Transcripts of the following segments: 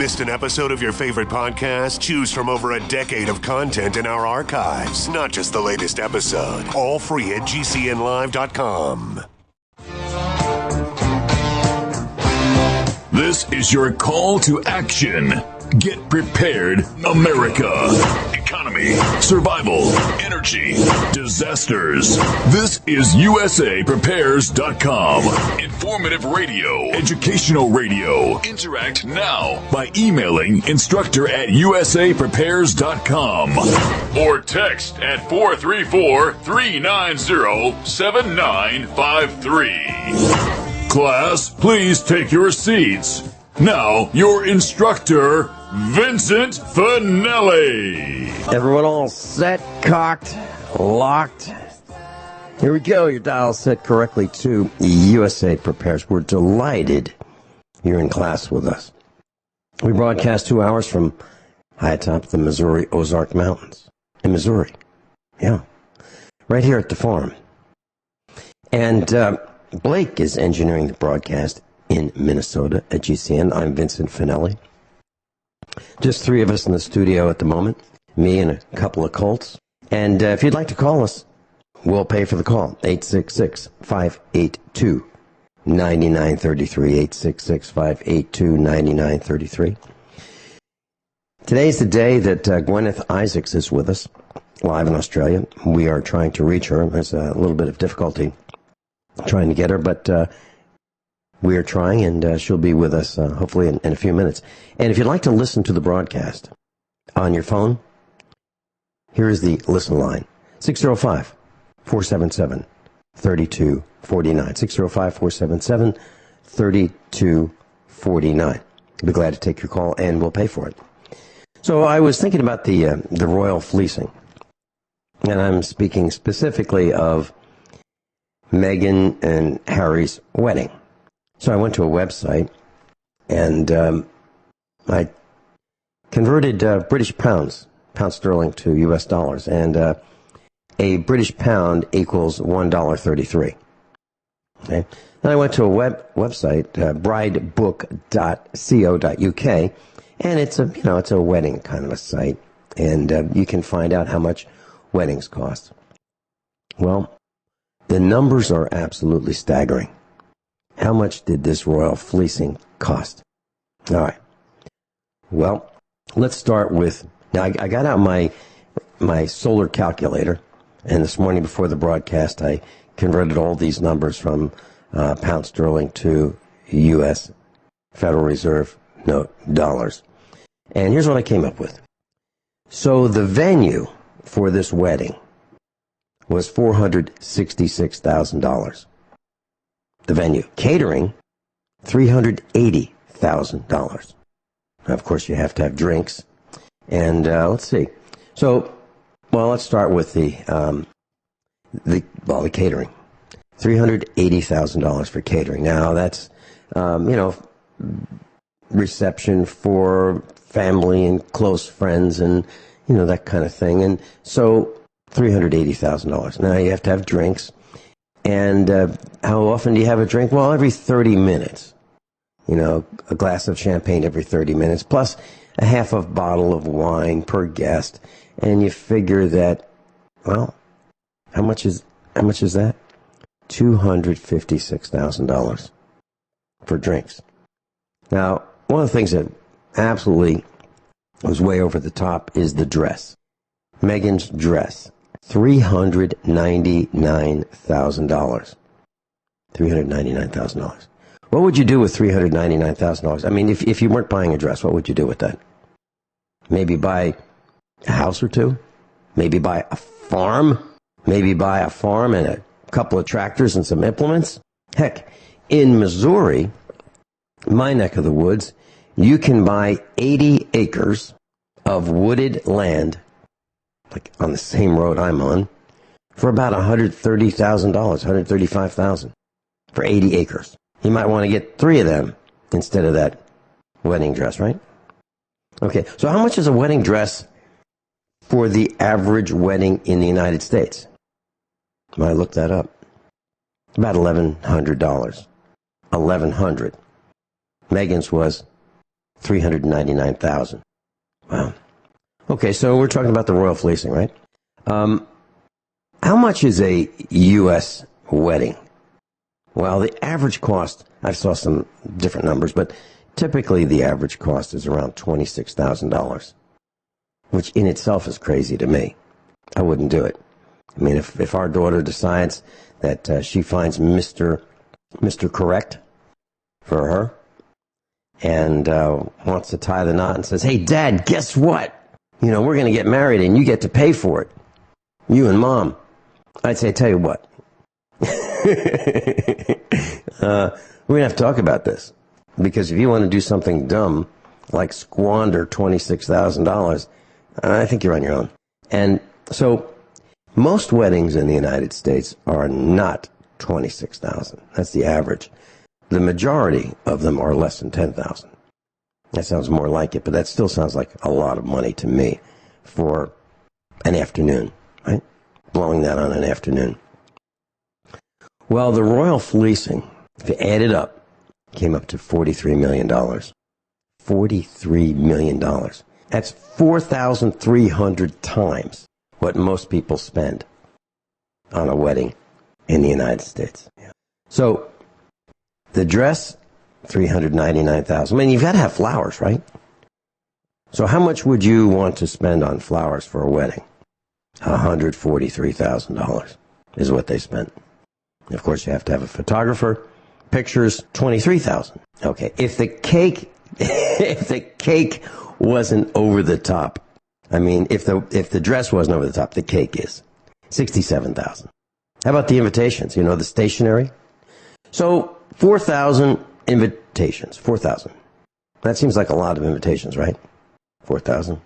Missed an episode of your favorite podcast? Choose from over a decade of content in our archives, not just the latest episode. All free at gcnlive.com. This is your call to action. Get prepared, America. Economy, survival, energy, disasters. This is USAPrepares.com. Informative radio, educational radio. Interact now by emailing instructor@USAPrepares.com or text at 434-390-7953. Class, please take your seats. Now, your instructor, Vincent Finelli. Everyone all set, cocked, locked. Here we go. Your dial set correctly to USA Prepares. We're delighted you're in class with us. We broadcast 2 hours from high atop the Missouri Ozark Mountains in Missouri. Yeah, right here at the farm. And Blake is engineering the broadcast in Minnesota at GCN. I'm Vincent Finelli. Just three of us in the studio at the moment, me and a couple of Colts. And if you'd like to call us, we'll pay for the call. 866-582-9933, 866-582-9933. Today's the day that Guineith Isaacs is with us, live in Australia. We are trying to reach her. There's a little bit of difficulty trying to get her, but we are trying, and she'll be with us hopefully in a few minutes. And if you'd like to listen to the broadcast on your phone, here is the listen line, 605-477-3249, 605-477-3249. I'll be glad to take your call, and we'll pay for it. So I was thinking about the royal fleecing, and I'm speaking specifically of Meghan and Harry's wedding. So I went to a website, and I converted British pound sterling to U.S. dollars, and a British pound equals $1.33. Okay. Then I went to a website, bridebook.co.uk, and it's a wedding kind of a site, and you can find out how much weddings cost. Well, the numbers are absolutely staggering. How much did this royal fleecing cost? All right. Well, let's start with, now I got out my solar calculator, and this morning before the broadcast, I converted all these numbers from pound sterling to U.S. Federal Reserve note dollars. And here's what I came up with. So the venue for this wedding was $466,000. The venue. Catering, $380,000. Now, of course, you have to have drinks. And let's see. So, well, let's start with the catering. $380,000 for catering. Now, that's, reception for family and close friends and, that kind of thing. And so, $380,000. Now, you have to have drinks. And how often do you have a drink? Well, every 30 minutes. A glass of champagne every 30 minutes, plus a half a bottle of wine per guest. And you figure that, well, how much is that? $256,000 for drinks. Now, one of the things that absolutely was way over the top is the dress. Meghan's dress. $399,000. $399,000. What would you do with $399,000? I mean, if you weren't buying a dress, what would you do with that? Maybe buy a house or two? Maybe buy a farm? Maybe buy a farm and a couple of tractors and some implements? Heck, in Missouri, my neck of the woods, you can buy 80 acres of wooded land, like on the same road I'm on, for about $130,000, $135,000 for 80 acres. You might want to get 3 of them instead of that wedding dress, right? Okay, so how much is a wedding dress for the average wedding in the United States? I looked that up. About $1,100. $1,100. Meghan's was $399,000. Wow. Okay, so we're talking about the royal fleecing, right? How much is a U.S. wedding? Well, the average cost, I saw some different numbers, but typically the average cost is around $26,000, which in itself is crazy to me. I wouldn't do it. I mean, if our daughter decides that she finds Mr. Correct for her and wants to tie the knot and says, hey, Dad, guess what? You know, we're going to get married and you get to pay for it. You and Mom. I'd say, tell you what. We're going to have to talk about this. Because if you want to do something dumb, like squander $26,000, I think you're on your own. And so most weddings in the United States are not $26,000. That's the average. The majority of them are less than $10,000. That sounds more like it, but that still sounds like a lot of money to me for an afternoon, right? Blowing that on an afternoon. Well, the royal fleecing, if you add it up, came up to $43 million. $43 million. That's 4,300 times what most people spend on a wedding in the United States. So, the dress, $399,000. I mean, you've got to have flowers, right? So how much would you want to spend on flowers for a wedding? $143,000 is what they spent. Of course, you have to have a photographer. Pictures, $23,000. Okay, if the cake wasn't over the top, I mean, if the dress wasn't over the top, the cake is $67,000. How about the invitations? You know, the stationery. So 4,000 invitations. 4,000. That seems like a lot of invitations, right? 4,000.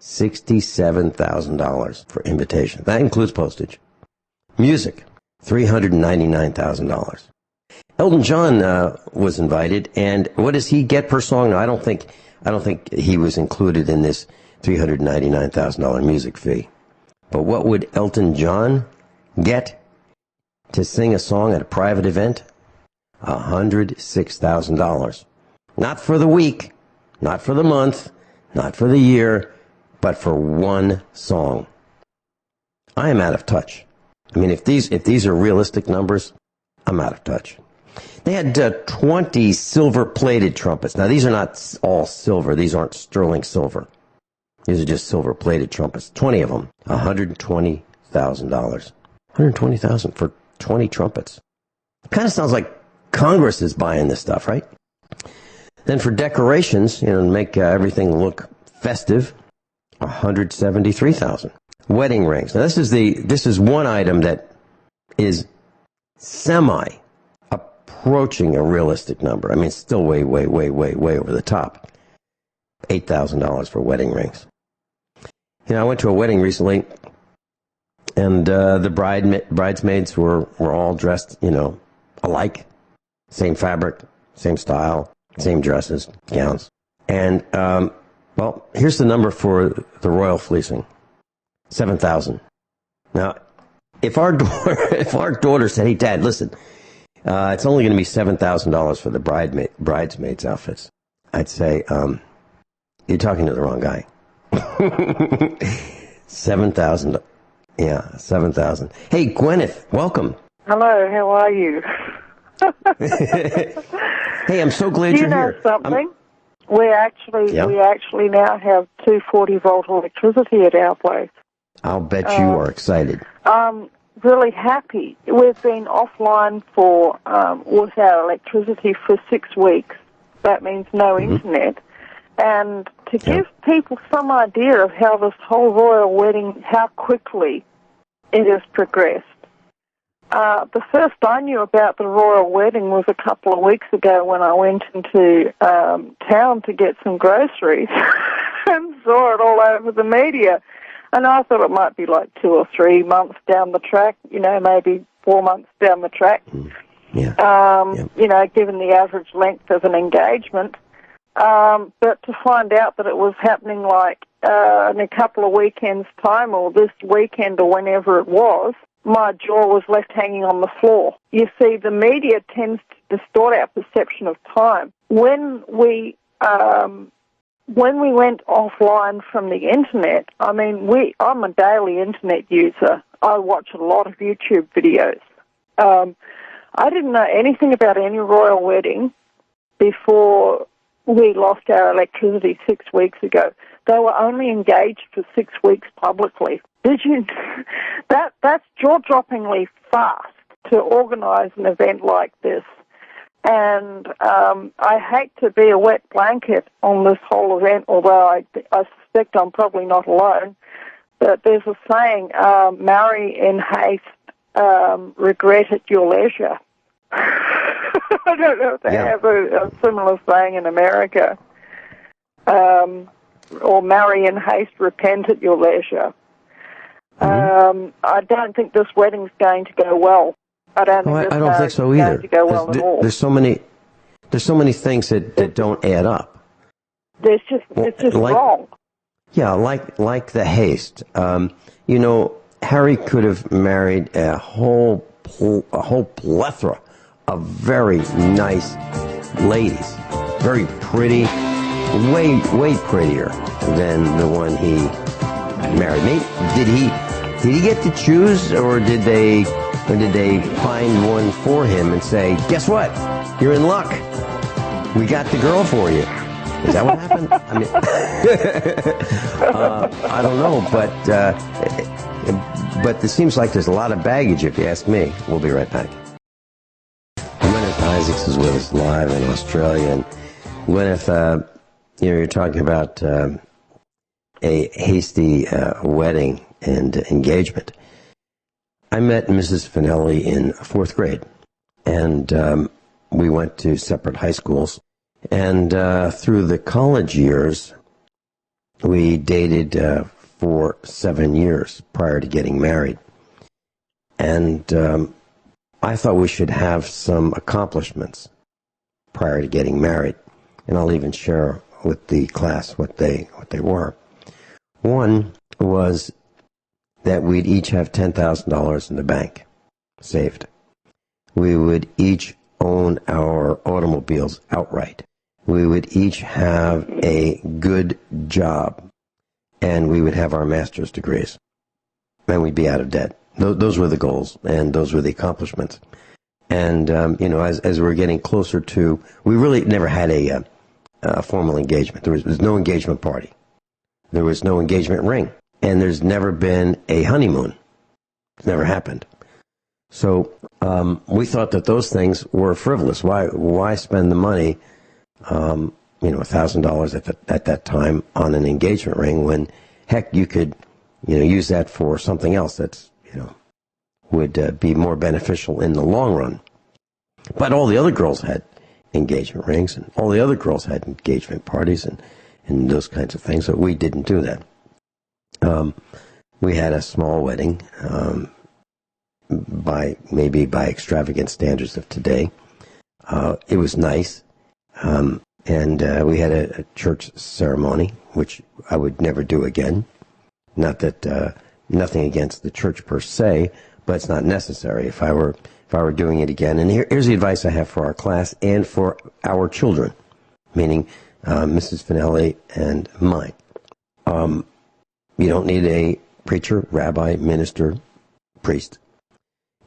$67,000 for invitation. That includes postage. Music, $399,000. Elton John was invited, and what does he get per song? No, I don't think he was included in this $399,000 music fee. But what would Elton John get to sing a song at a private event? $106,000. Not for the week, not for the month, not for the year, but for one song. I am out of touch. I mean, if these are realistic numbers, I'm out of touch. They had 20 silver-plated trumpets. Now, these are not all silver. These aren't sterling silver. These are just silver-plated trumpets. 20 of them. $120,000. $120,000 for 20 trumpets. Kind of sounds like Congress is buying this stuff, right? Then for decorations, to make everything look festive, $173,000. Wedding rings. Now, this is one item that is approaching a realistic number. I mean, it's still way, way, way, way, way over the top. $8,000 for wedding rings. I went to a wedding recently, and the bridesmaids were all dressed, alike. Same fabric, same style, same dresses, gowns. And, well, here's the number for the royal fleecing. $7,000. Now, if our daughter said, hey, Dad, listen, it's only going to be $7,000 for the bridesmaids' outfits, I'd say, you're talking to the wrong guy. $7,000. Yeah, $7,000. Hey, Guineith, welcome. Hello, how are you? Hey, I'm so glad you're here. You know something? We actually now have 240-volt electricity at our place. I'll bet you are excited. I'm really happy. We've been offline with our electricity for 6 weeks. That means no internet. And to give people some idea of how this whole royal wedding, how quickly it has progressed. The first I knew about the royal wedding was a couple of weeks ago when I went into town to get some groceries and saw it all over the media. And I thought it might be like 2 or 3 months down the track, maybe 4 months down the track, given the average length of an engagement. But to find out that it was happening like in a couple of weekends' time or this weekend or whenever it was, my jaw was left hanging on the floor. You see, the media tends to distort our perception of time. When we when we went offline from the internet, I mean, I'm a daily internet user. I watch a lot of YouTube videos. I didn't know anything about any royal wedding before we lost our electricity 6 weeks ago. They were only engaged for 6 weeks publicly. Did you? That's jaw-droppingly fast to organise an event like this. And I hate to be a wet blanket on this whole event, although I suspect I'm probably not alone. But there's a saying, marry in haste, regret at your leisure. I don't know if they have a similar saying in America. Or marry in haste, repent at your leisure. I don't think this wedding's going to go well. I don't think so either. Going to go well at all. There's so many things that don't add up. It's just wrong. Yeah, like the haste. Harry could have married a whole plethora of very nice ladies, very pretty, way prettier than the one he married. Did he get to choose, or did they find one for him and say, "Guess what? You're in luck. We got the girl for you"? Is that what happened? I mean, I don't know, but it seems like there's a lot of baggage, if you ask me. We'll be right back. Guineith Isaacs is with us live in Australia, and Guineith, you're talking about a hasty wedding and engagement. I met Mrs. Finelli in 4th grade, and we went to separate high schools. And through the college years, we dated for 7 years prior to getting married. And I thought we should have some accomplishments prior to getting married. And I'll even share with the class what they were. One was that we'd each have $10,000 in the bank saved. We would each own our automobiles outright. We would each have a good job, and we would have our master's degrees, and we'd be out of debt. Those were the goals, and those were the accomplishments. And, as we're getting closer to, we really never had a formal engagement. There was no engagement party. There was no engagement ring. And there's never been a honeymoon. It's never happened. So we thought that those things were frivolous. Why spend the money, $1,000 at that time on an engagement ring when, heck, you could, use that for something else that's, would be more beneficial in the long run. But all the other girls had engagement rings, and all the other girls had engagement parties and those kinds of things. So we didn't do that. We had a small wedding, by extravagant standards of today. It was nice, and we had a church ceremony, which I would never do again. Not that nothing against the church per se, but it's not necessary if I were doing it again. And here's the advice I have for our class and for our children, meaning Mrs. Finelli and mine. You don't need a preacher, rabbi, minister, priest.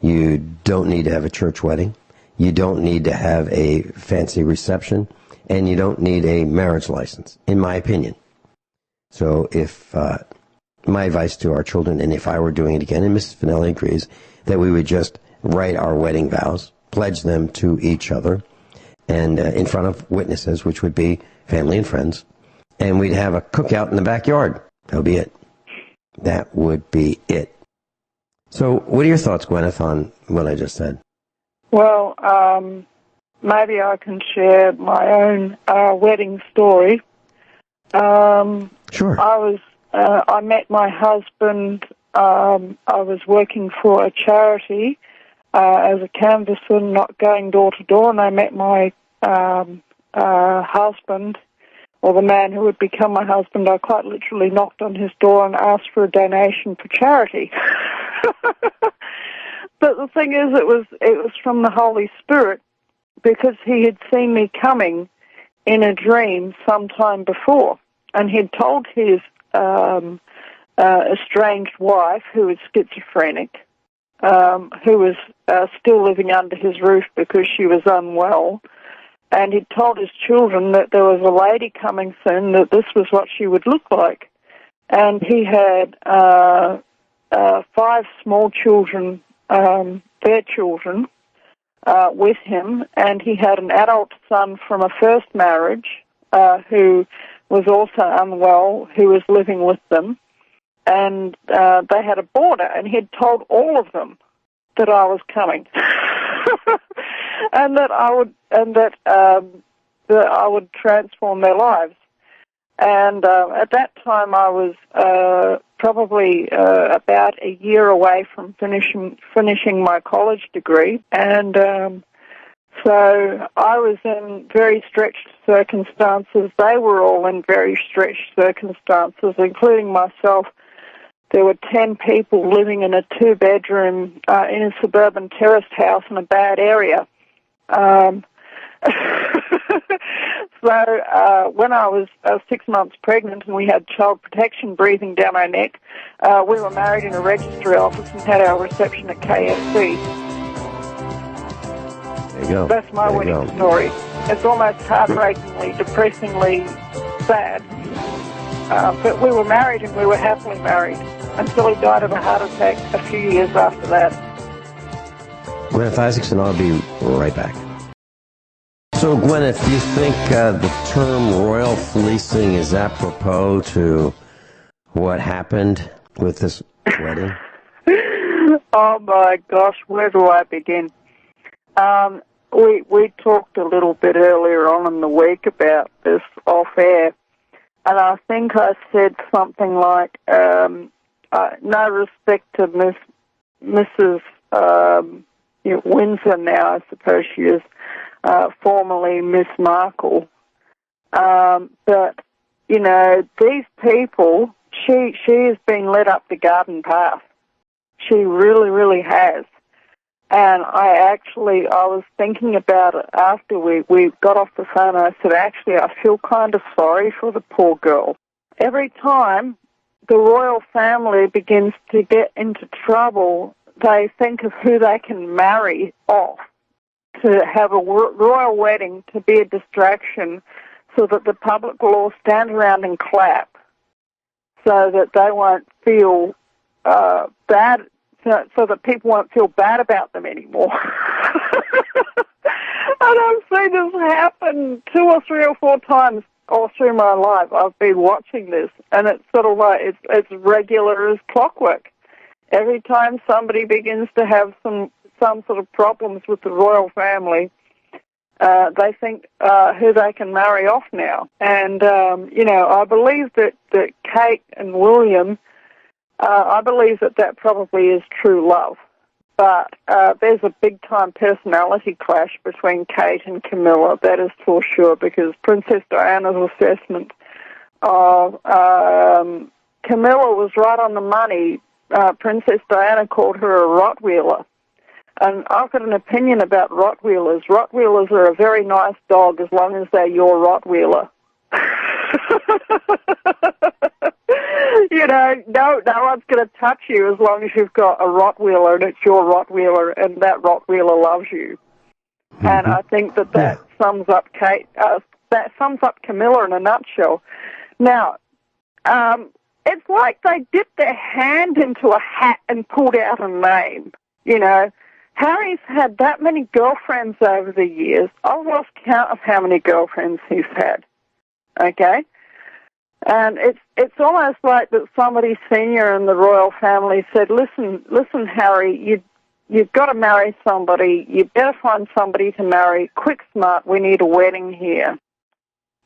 You don't need to have a church wedding. You don't need to have a fancy reception. And you don't need a marriage license, in my opinion. So if my advice to our children, and if I were doing it again, and Mrs. Finelli agrees, that we would just write our wedding vows, pledge them to each other, and in front of witnesses, which would be family and friends, and we'd have a cookout in the backyard. That would be it. That would be it. So what are your thoughts, Guineith, on what I just said? Well, maybe I can share my own wedding story. Sure. I met my husband. I was working for a charity as a canvasser, not going door to door, and I met my husband, or the man who would become my husband. I quite literally knocked on his door and asked for a donation for charity. But the thing is, it was from the Holy Spirit, because he had seen me coming, in a dream sometime before, and he'd told his estranged wife, who was schizophrenic, who was still living under his roof because she was unwell, and he'd told his children that there was a lady coming soon, that this was what she would look like. And he had 5 small children, their children, with him, and he had an adult son from a first marriage who was also unwell, who was living with them, and they had a boarder, and he'd told all of them that I was coming, and that I would transform their lives. And at that time, I was probably about a year away from finishing my college degree, and so I was in very stretched circumstances. They were all in very stretched circumstances, including myself. There were 10 people living in a 2-bedroom in a suburban terraced house in a bad area. So when I was 6 months pregnant and we had child protection breathing down our neck, we were married in a registry office and had our reception at KFC. There you go. That's my wedding story. It's almost heartbreakingly, depressingly sad. But we were married, and we were happily married until he died of a heart attack a few years after that. Gwyneth Isaacson, I'll be right back. So, Gwyneth, do you think the term royal fleecing is apropos to what happened with this wedding? Oh, my gosh, where do I begin? We talked a little bit earlier on in the week about this off-air, and I think I said something like, no respect to Mrs. Windsor now, I suppose she is, formerly Miss Markle. But, you know, these people, she has been led up the garden path. She really, really has. And I was thinking about it after we got off the phone. I said, actually, I feel kind of sorry for the poor girl. Every time the royal family begins to get into trouble, they think of who they can marry off to have a royal wedding to be a distraction so that the public will all stand around and clap so that they won't feel bad, so that people won't feel bad about them anymore. And I've seen this happen 2 or 3 or 4 times all through my life. I've been watching this, and it's sort of like it's regular as clockwork. Every time somebody begins to have some sort of problems with the royal family, they think who they can marry off now. And, I believe that Kate and William, I believe that probably is true love. But there's a big-time personality clash between Kate and Camilla, that is for sure, because Princess Diana's assessment of Camilla was right on the money. Princess Diana called her a Rottweiler. And I've got an opinion about Rottweilers. Rottweilers are a very nice dog as long as they're your Rottweiler. No one's going to touch you as long as you've got a Rottweiler and it's your Rottweiler and that Rottweiler loves you. Mm-hmm. And I think that sums up that sums up Camilla in a nutshell. Now, it's like they dipped their hand into a hat and pulled out a name. You know, Harry's had that many girlfriends over the years. I've lost count of how many girlfriends he's had. Okay? And it's almost like that somebody senior in the royal family said, listen, Harry, you've got to marry somebody. You better find somebody to marry. Quick, smart, we need a wedding here.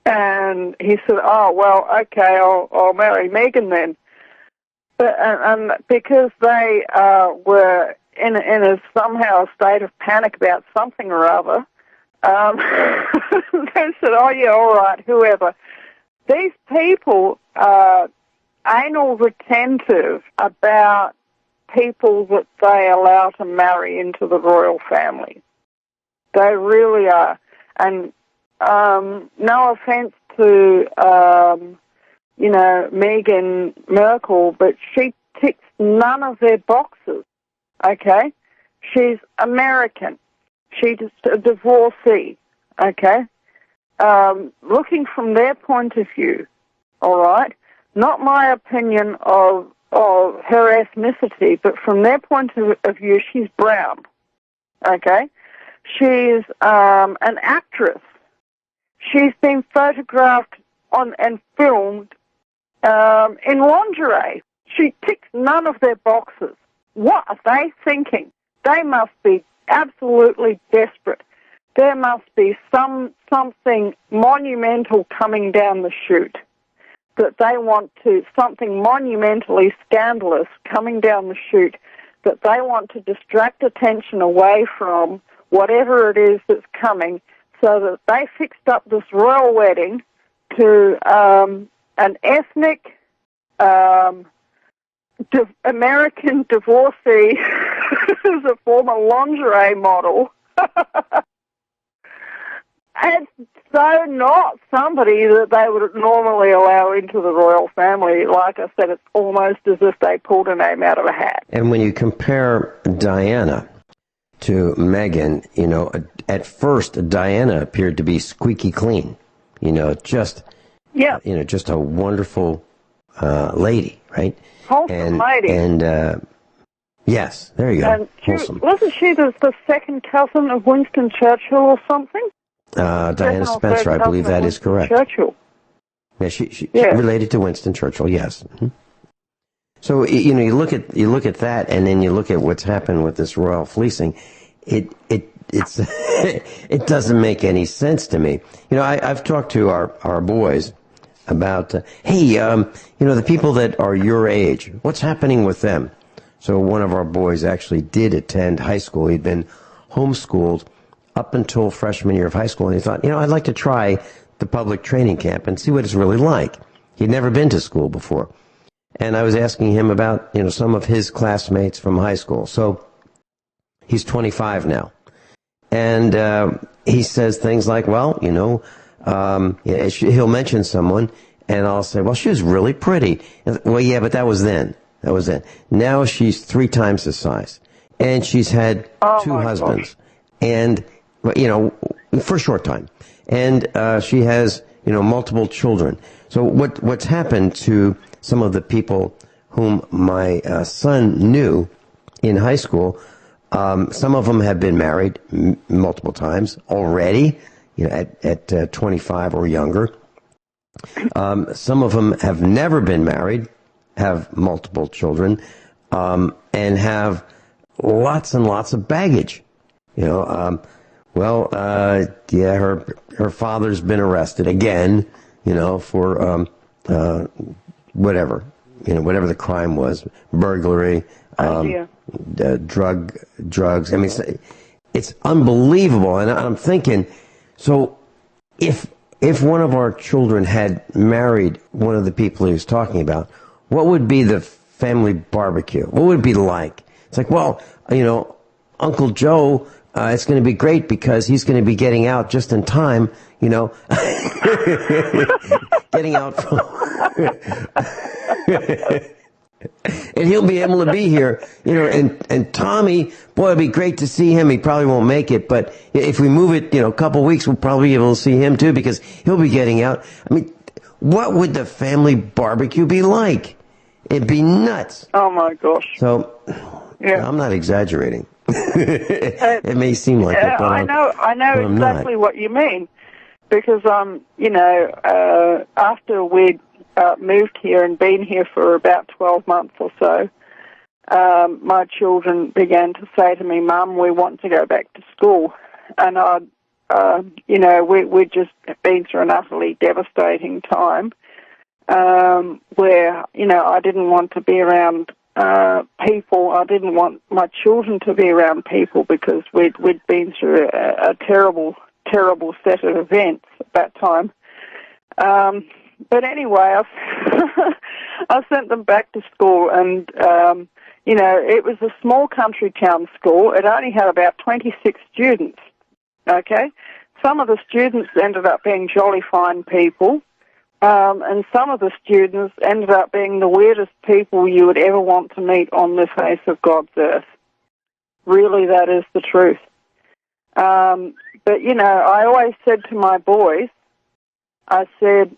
And he said, oh, well, okay, I'll marry Megan then. But, and because they were in a somehow a state of panic about something or other, they said, oh, yeah, all right, whoever. These people are anal retentive about people that they allow to marry into the royal family. They really are. And no offense to, Meghan Markle, but she ticks none of their boxes, okay? She's American. She's a divorcee, okay? Looking from their point of view, all right? Not my opinion of her ethnicity, but from their point of view, she's brown, okay? She's an actress. She's been photographed and filmed in lingerie. She ticks none of their boxes. What are they thinking? They must be absolutely desperate. There must be something monumental coming down the chute, that they want to, something monumentally scandalous coming down the chute, that they want to distract attention away from whatever it is that's coming, so that they fixed up this royal wedding to an ethnic American divorcee who's a former lingerie model. And so not somebody that they would normally allow into the royal family. Like I said, it's almost as if they pulled a name out of a hat. And when you compare Diana to Meghan, at first Diana appeared to be squeaky clean, just a wonderful lady, right? Wholesome lady. And yes, there you go. And wasn't she the second cousin of Winston Churchill or something? Diana Spencer, I believe that is correct. Churchill. Yeah, she related to Winston Churchill. Yes. Mm-hmm. So you look at that, and then you look at what's happened with this royal fleecing. It's it doesn't make any sense to me. I've talked to our boys about the people that are your age. What's happening with them? So one of our boys actually did attend high school. He'd been homeschooled up until freshman year of high school, and he thought, I'd like to try the public training camp and see what it's really like. He'd never been to school before. And I was asking him about, some of his classmates from high school. So he's 25 now. And he says things like, he'll mention someone, and I'll say, well, she was really pretty. And, well, yeah, but that was then. Now she's 3 times the size. And she's had 2 husbands. Gosh. And, for a short time. And she has, multiple children. So what's happened to some of the people whom my son knew in high school, some of them have been married multiple times already, at 25 or younger. Some of them have never been married, have multiple children, and have lots and lots of baggage. Her father's been arrested again, for whatever the crime was, burglary, drugs. I mean, it's unbelievable. And I'm thinking, so if one of our children had married one of the people he was talking about, what would be the family barbecue? What would it be like? It's like, Uncle Joe, it's going to be great because he's going to be getting out just in time, getting out from... and he'll be able to be here, and Tommy, boy, it'd be great to see him. He probably won't make it, but if we move it, a couple weeks, we'll probably be able to see him too because he'll be getting out. I mean, what would the family barbecue be like? It'd be nuts. Oh my gosh. So, yeah. I'm not exaggerating. It may seem like it, but I know exactly what you mean, because after we'd moved here and been here for about 12 months or so, my children began to say to me, "Mum, we want to go back to school," and we'd just been through an utterly devastating time where I didn't want to be around people. I didn't want my children to be around people because we'd been through a terrible set of events at that time. But anyway, I sent them back to school, and it was a small country town school. It only had about 26 students. Okay, some of the students ended up being jolly fine people, and some of the students ended up being the weirdest people you would ever want to meet on the face of God's earth. Really, that is the truth. But, you know, I always said to my boys, I said,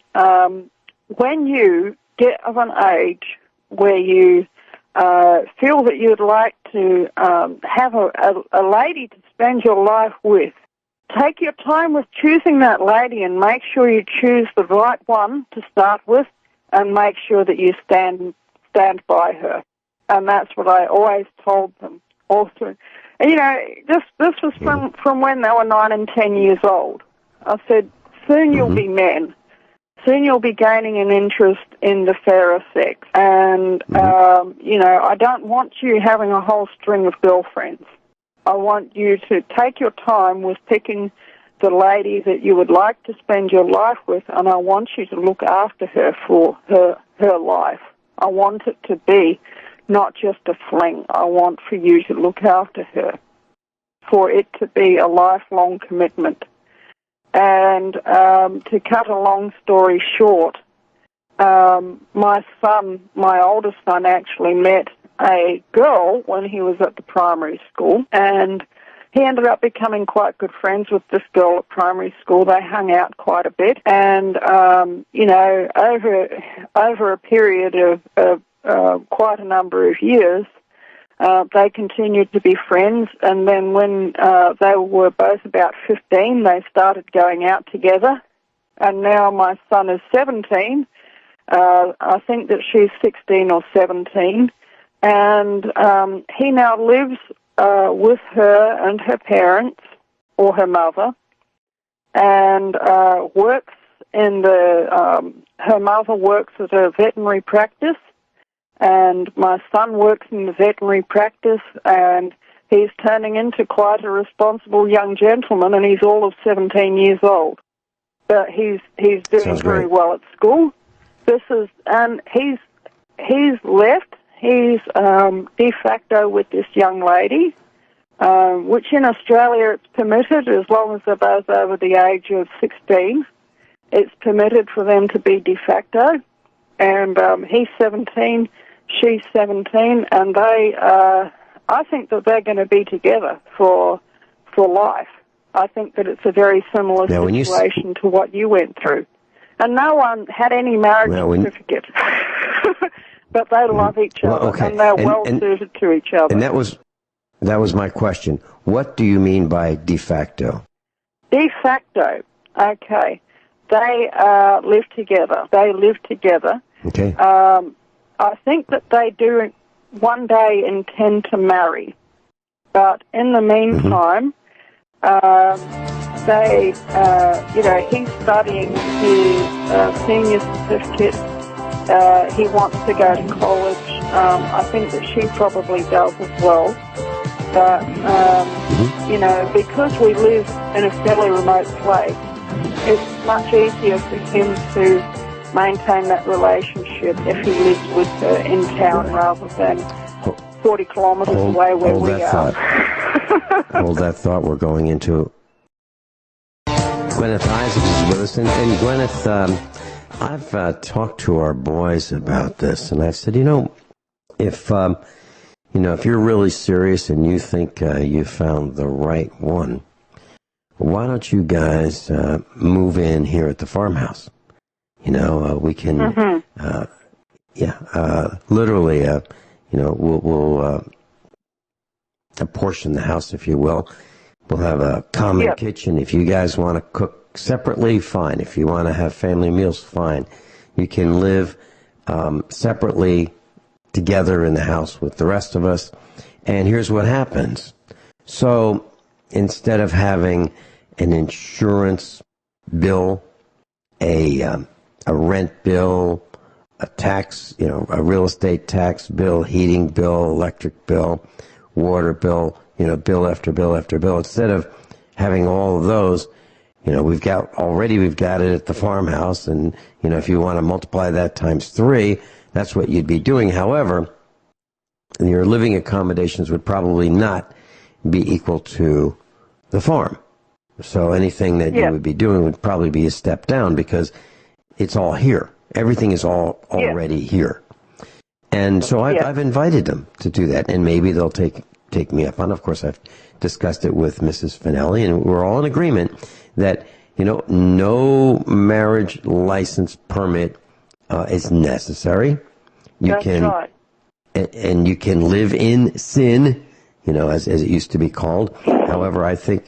when you get of an age where you feel that you'd like to have a lady to spend your life with, take your time with choosing that lady and make sure you choose the right one to start with and make sure that you stand by her. And that's what I always told them also. And, you know, this was from when they were 9 and 10 years old. I said, soon you'll be men. Soon you'll be gaining an interest in the fairer sex. And, you know, I don't want you having a whole string of girlfriends. I want you to take your time with picking the lady that you would like to spend your life with, and I want you to look after her for her life. I want it to be not just a fling. I want for you to look after her, for it to be a lifelong commitment. And to cut a long story short, my oldest son, actually met a girl when he was at the primary school, and he ended up becoming quite good friends with this girl at primary school. They hung out quite a bit, and you know, over a period of quite a number of years, they continued to be friends. And then when they were both about 15, they started going out together. And now my son is 17. I think that she's 16 or 17. And he now lives with her and her parents, or her mother, and works in her mother works at a veterinary practice, and my son works in the veterinary practice, and he's turning into quite a responsible young gentleman, and he's all of 17 years old. But he's doing very well at school. And he's left. He's de facto with this young lady, which in Australia it's permitted as long as they're both over the age of 16. It's permitted for them to be de facto. And he's 17, she's 17, and I think that they're going to be together for life. I think that it's a very similar situation to what you went through. And no one had any marriage certificate. But they love each other, and they're well-suited to each other. And that was my question. What do you mean by de facto? De facto, okay. They live together. Okay. I think that they do one day intend to marry. But in the meantime, they, you know, he's studying his senior certificate. He wants to go to college. I think that she probably does as well. But, you know, because we live in a fairly remote place, it's much easier for him to maintain that relationship if he lives with her in town rather than 40 kilometres away where we are. Hold that thought. We're going into Guineith Isaacs is with us. And Guineith, I've talked to our boys about this, and I've said, if you're really serious and you think you found the right one, why don't you guys move in here at the farmhouse? We can, literally, we'll apportion the house, if you will. We'll have a common kitchen. If you guys want to cook separately, fine. If you want to have family meals, fine. You can live separately together in the house with the rest of us. And here's what happens. So instead of having an insurance bill, a rent bill, a tax, a real estate tax bill, heating bill, electric bill, water bill, bill after bill after bill, instead of having all of those, we've got it at the farmhouse, and, if you want to multiply that times 3, that's what you'd be doing. However, your living accommodations would probably not be equal to the farm. So anything that you would be doing would probably be a step down because it's all here. Everything is already here. And so I've invited them to do that, and maybe they'll take me up on it. Of course, I've discussed it with Mrs. Finelli, and we're all in agreement that, no marriage license permit is necessary. That's right. And you can live in sin, as it used to be called. However, I think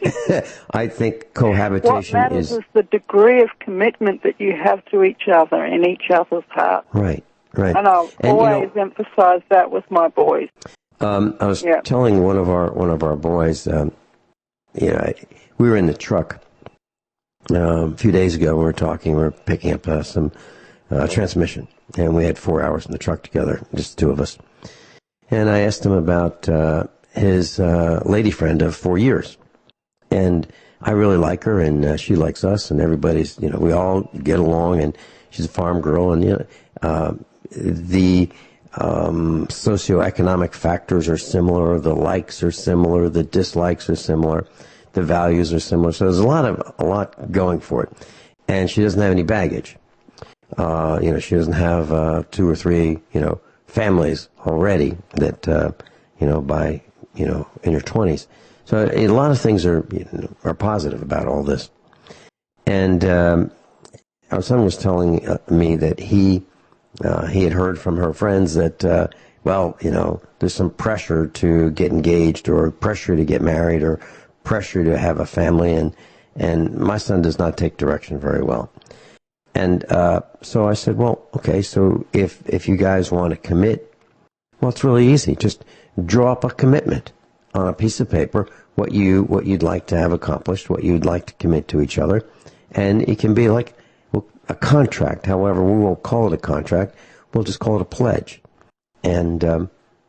cohabitation what matters is the degree of commitment that you have to each other in each other's heart. Right. And I'll always emphasize that with my boys. I was telling one of our boys, we were in the truck a few days ago. We were picking up some transmission, and we had 4 hours in the truck together, just the two of us. And I asked him about his lady friend of 4 years, and I really like her, and she likes us, and everybody's, we all get along, and she's a farm girl, and the socioeconomic factors are similar, the likes are similar, the dislikes are similar, the values are similar. So there's a lot going for it, and she doesn't have any baggage. She doesn't have 2 or 3 families already that by in your 20s. So a lot of things are positive about all this. And our son was telling me that he had heard from her friends that there's some pressure to get engaged, or pressure to get married, or pressure to have a family, and my son does not take direction very well. And so I said, well, okay, so if you guys want to commit, well, it's really easy. Just draw up a commitment on a piece of paper, what you'd like to have accomplished, what you'd like to commit to each other, and it can be like a contract. However, we won't call it a contract. We'll just call it a pledge, and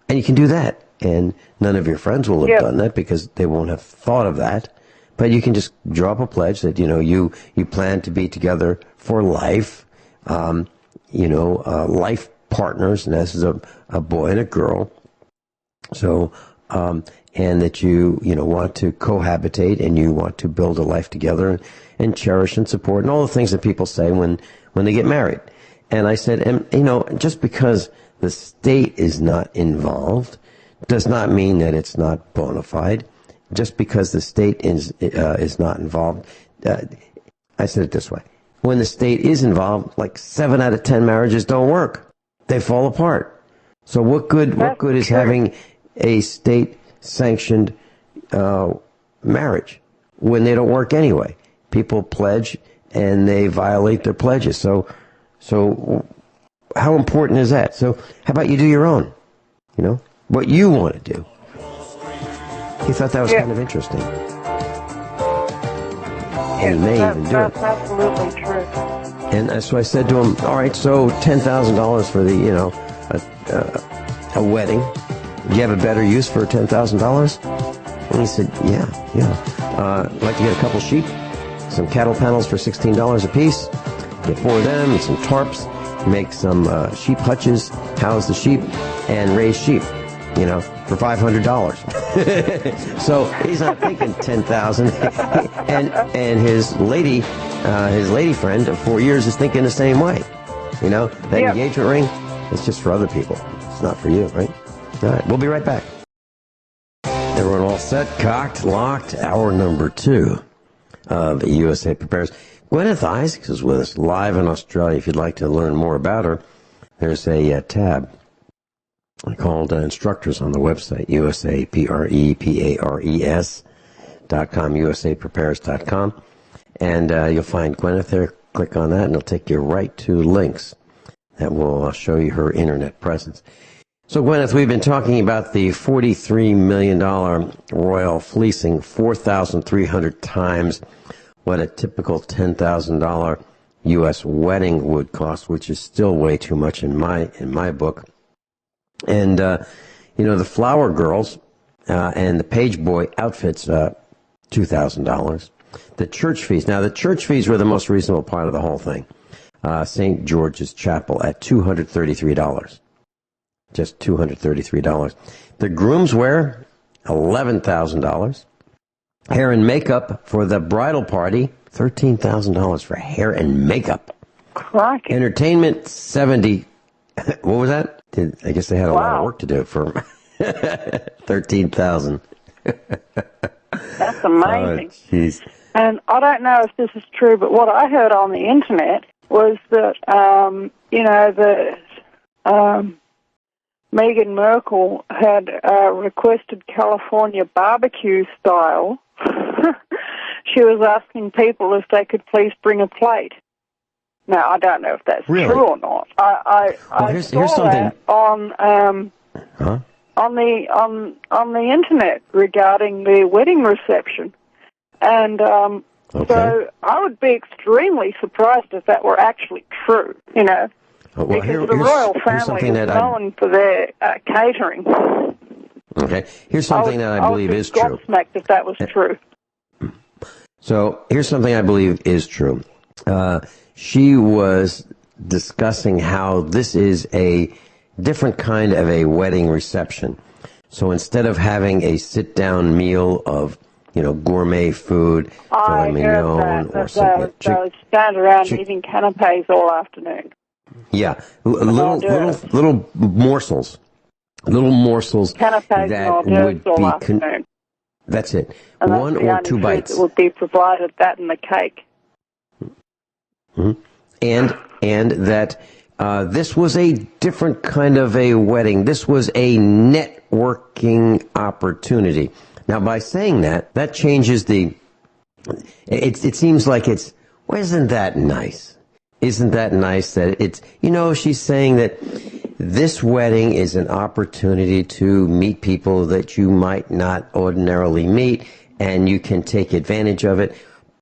you can do that. And none of your friends will have done that because they won't have thought of that. But you can just draw up a pledge that you plan to be together for life, life partners, and this is a boy and a girl. So, and that you want to cohabitate, and you want to build a life together, and cherish and support, and all the things that people say when they get married. And I said, and just because the state is not involved does not mean that it's not bona fide. Just because the state is not involved, I said it this way: when the state is involved, like 7 out of 10 marriages don't work; they fall apart. So what good is having a state-sanctioned marriage when they don't work anyway? People pledge and they violate their pledges. So how important is that? So how about you do your own? What you want to do. He thought that was kind of interesting. And he may even do it. That's absolutely true. And so I said to him, all right, so $10,000 for the, a wedding. Do you have a better use for $10,000? And he said, yeah. I'd like to get a couple sheep, some cattle panels for $16 a piece, get 4 of them, and some tarps, make some sheep hutches, house the sheep, and raise sheep, for $500. So he's not thinking $10,000, and his lady friend of 4 years is thinking the same way. That engagement ring, it's just for other people. It's not for you, right? All right, we'll be right back. Everyone all set, cocked, locked. Hour number 2 of USA Prepares. Guineith Isaacs is with us live in Australia. If you'd like to learn more about her, there's a tab called Instructors on the website, USAPREPARES.com, USAPrepares.com. And you'll find Guineith there. Click on that, and it'll take you right to links that will show you her internet presence. So, Guineith, we've been talking about the $43 million royal fleecing, 4,300 times what a typical $10,000 U.S. wedding would cost, which is still way too much in my book. And, the flower girls and the page boy outfits, $2,000. The church fees. Now, the church fees were the most reasonable part of the whole thing. St. George's Chapel at $233. Just $233. The groom's wear, $11,000. Hair and makeup for the bridal party, $13,000 for hair and makeup. Crikey. Entertainment, 70. What was that? I guess they had a lot of work to do for $13,000. That's amazing. Oh, jeez. And I don't know if this is true, but what I heard on the internet was that, Meghan Markle had requested California barbecue style. She was asking people if they could please bring a plate. Now, I don't know if that's true or not. I saw that on the internet regarding the wedding reception, and so I would be extremely surprised if that were actually true. Well, because the royal family is known for their catering. Okay, here's something that I believe is true. I was gobsmacked if that was true. So here's something I believe is true. She was discussing how this is a different kind of a wedding reception. So instead of having a sit-down meal of, gourmet food, filet mignon, or something, they stand around eating canapes all afternoon. Yeah, little morsels. Little morsels canapes that would be. That's it. And one or two bites. That would be provided, that and the cake. Mm-hmm. And that this was a different kind of a wedding. This was a networking opportunity. Now, by saying that changes the. It seems like it's. Well, isn't that nice? Isn't that nice that it's. She's saying that this wedding is an opportunity to meet people that you might not ordinarily meet, and you can take advantage of it.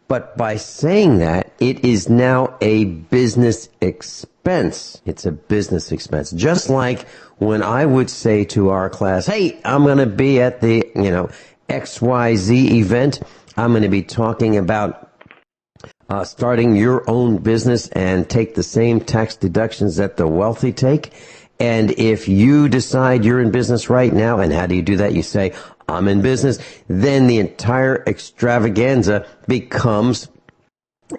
But by saying that, it is now a business expense. It's a business expense. Just like when I would say to our class, hey, I'm going to be at the, XYZ event. I'm going to be talking about starting your own business and take the same tax deductions that the wealthy take. And if you decide you're in business right now, and how do you do that? You say, I'm in business. Then the entire extravaganza becomes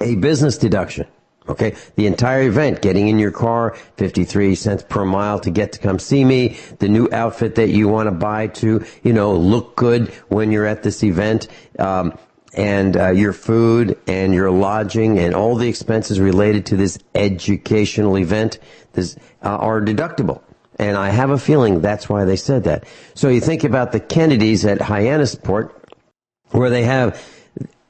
a business deduction. Okay? The entire event, getting in your car, 53 cents per mile to get to come see me, the new outfit that you want to buy to, look good when you're at this event, and your food and your lodging and all the expenses related to this educational event are deductible. And I have a feeling that's why they said that. So you think about the Kennedys at Hyannisport, where they have,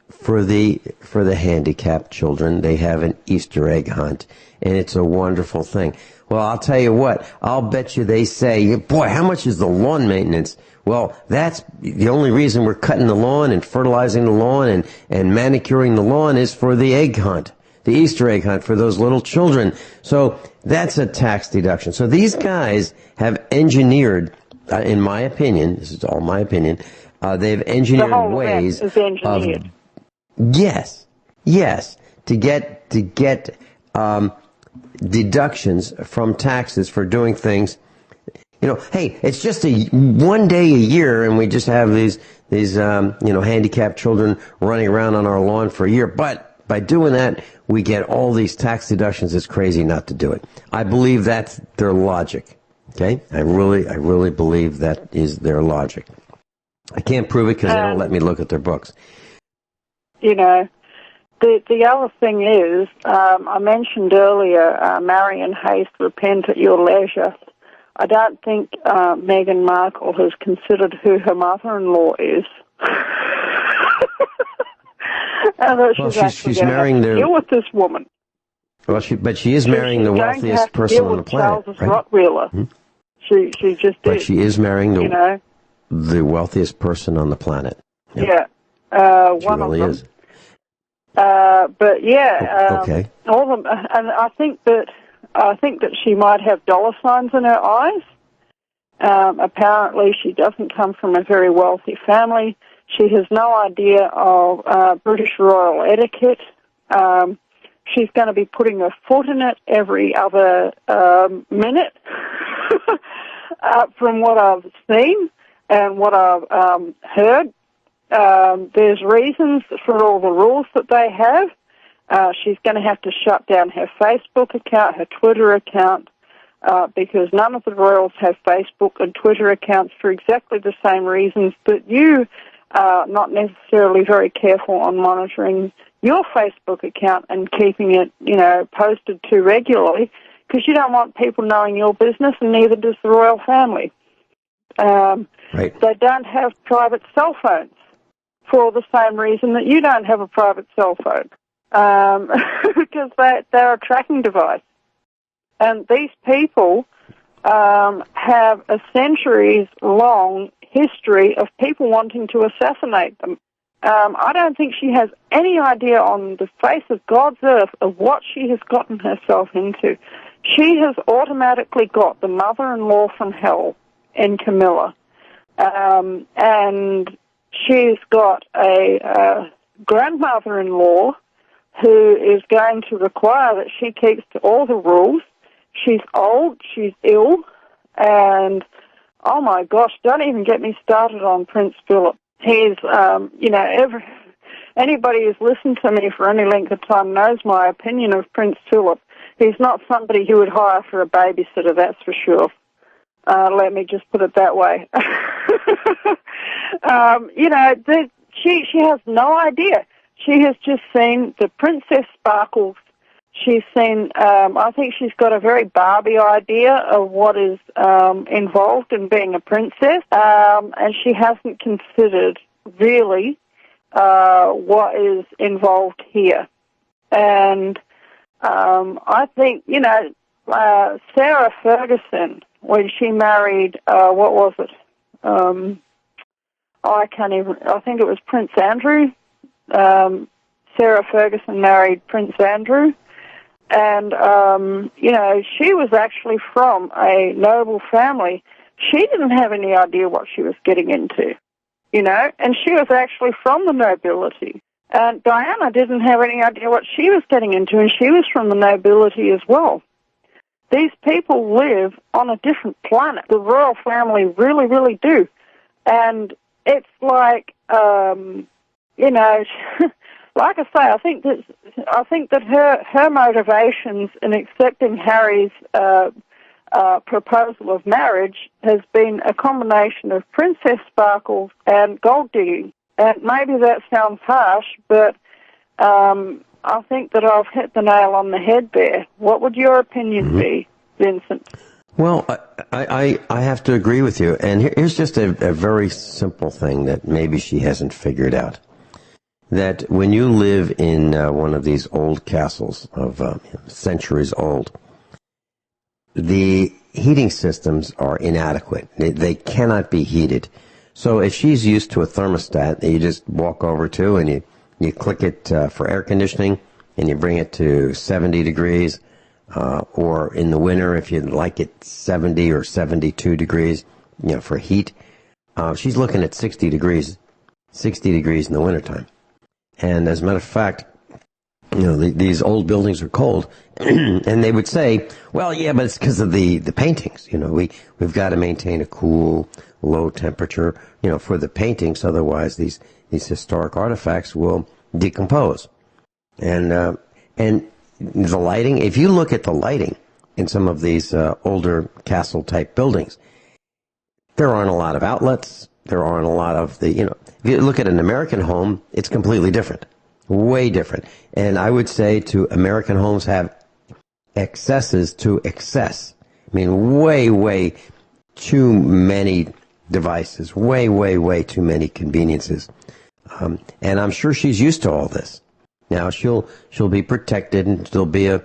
for the handicapped children, they have an Easter egg hunt. And it's a wonderful thing. Well, I'll tell you what, I'll bet you they say, boy, how much is the lawn maintenance? Well, that's the only reason we're cutting the lawn and fertilizing the lawn and manicuring the lawn is for the egg hunt, the Easter egg hunt for those little children. So that's a tax deduction. So these guys have engineered, in my opinion, this is all my opinion, they've engineered ways of, yes, to get deductions from taxes for doing things. Hey, it's just one day a year, and we just have these handicapped children running around on our lawn for a year. But by doing that, we get all these tax deductions. It's crazy not to do it. I believe that's their logic. Okay, I really believe that is their logic. I can't prove it because they don't let me look at their books. The other thing is, I mentioned earlier, marry in haste, repent at your leisure. I don't think Meghan Markle has considered who her mother-in-law is. She's marrying deal with this woman. Well, she is marrying the wealthiest person on the planet, right? Rottweiler. Mm-hmm. She just but she is marrying the wealthiest person on the planet. Yep. Yeah, she really is. But yeah, okay. All of them, and I think that she might have dollar signs in her eyes. Apparently, she doesn't come from a very wealthy family. She has no idea of British royal etiquette. She's going to be putting her foot in it every other minute, from what I've seen and what I've heard. there's reasons for all the rules that they have. She's going to have to shut down her Facebook account, her Twitter account, because none of the royals have Facebook and Twitter accounts for exactly the same reasons that you are not necessarily very careful on monitoring your Facebook account and keeping it, posted too regularly, because you don't want people knowing your business, and neither does the royal family. Right. They don't have private cell phones for the same reason that you don't have a private cell phone, because they're a tracking device. And these people have a centuries-long history of people wanting to assassinate them. I don't think she has any idea on the face of God's earth of what she has gotten herself into. She has automatically got the mother-in-law from hell in Camilla, and she's got a grandmother-in-law who is going to require that she keeps to all the rules. She's old, she's ill, and, oh my gosh, don't even get me started on Prince Philip. He's, anybody who's listened to me for any length of time knows my opinion of Prince Philip. He's not somebody who would hire for a babysitter, that's for sure. Let me just put it that way. She has no idea. She has just seen the Princess Sparkles. She's seen, I think she's got a very Barbie idea of what is involved in being a princess, and she hasn't considered really what is involved here. And I think, Sarah Ferguson, when she married, what was it? I think it was Prince Andrew. Sarah Ferguson married Prince Andrew. And, she was actually from a noble family. She didn't have any idea what she was getting into, and she was actually from the nobility. And Diana didn't have any idea what she was getting into, and she was from the nobility as well. These people live on a different planet. The royal family really, really do. And it's like, like I say, I think that her motivations in accepting Harry's proposal of marriage has been a combination of Princess Sparkles and gold digging. And maybe that sounds harsh, but I think that I've hit the nail on the head there. What would your opinion be, Vincent? Well, I have to agree with you. And here's just a very simple thing that maybe she hasn't figured out. That when you live in one of these old castles of centuries old, the heating systems are inadequate. They cannot be heated. So if she's used to a thermostat that you just walk over to and you click it for air conditioning and you bring it to 70 degrees, or in the winter if you'd like it 70 or 72 degrees, for heat, she's looking at 60 degrees in the wintertime. And as a matter of fact, these old buildings are cold, and they would say, well, yeah, but it's because of the paintings. We've got to maintain a cool, low temperature, for the paintings. Otherwise, these historic artifacts will decompose. And the lighting, if you look at the lighting in some of these older castle-type buildings, there aren't a lot of outlets. There aren't a lot of if you look at an American home, it's completely different. Way different. And I would say to American homes have excesses to excess. I mean, way too many devices. Way too many conveniences. And I'm sure she's used to all this. Now she'll be protected, and there'll be a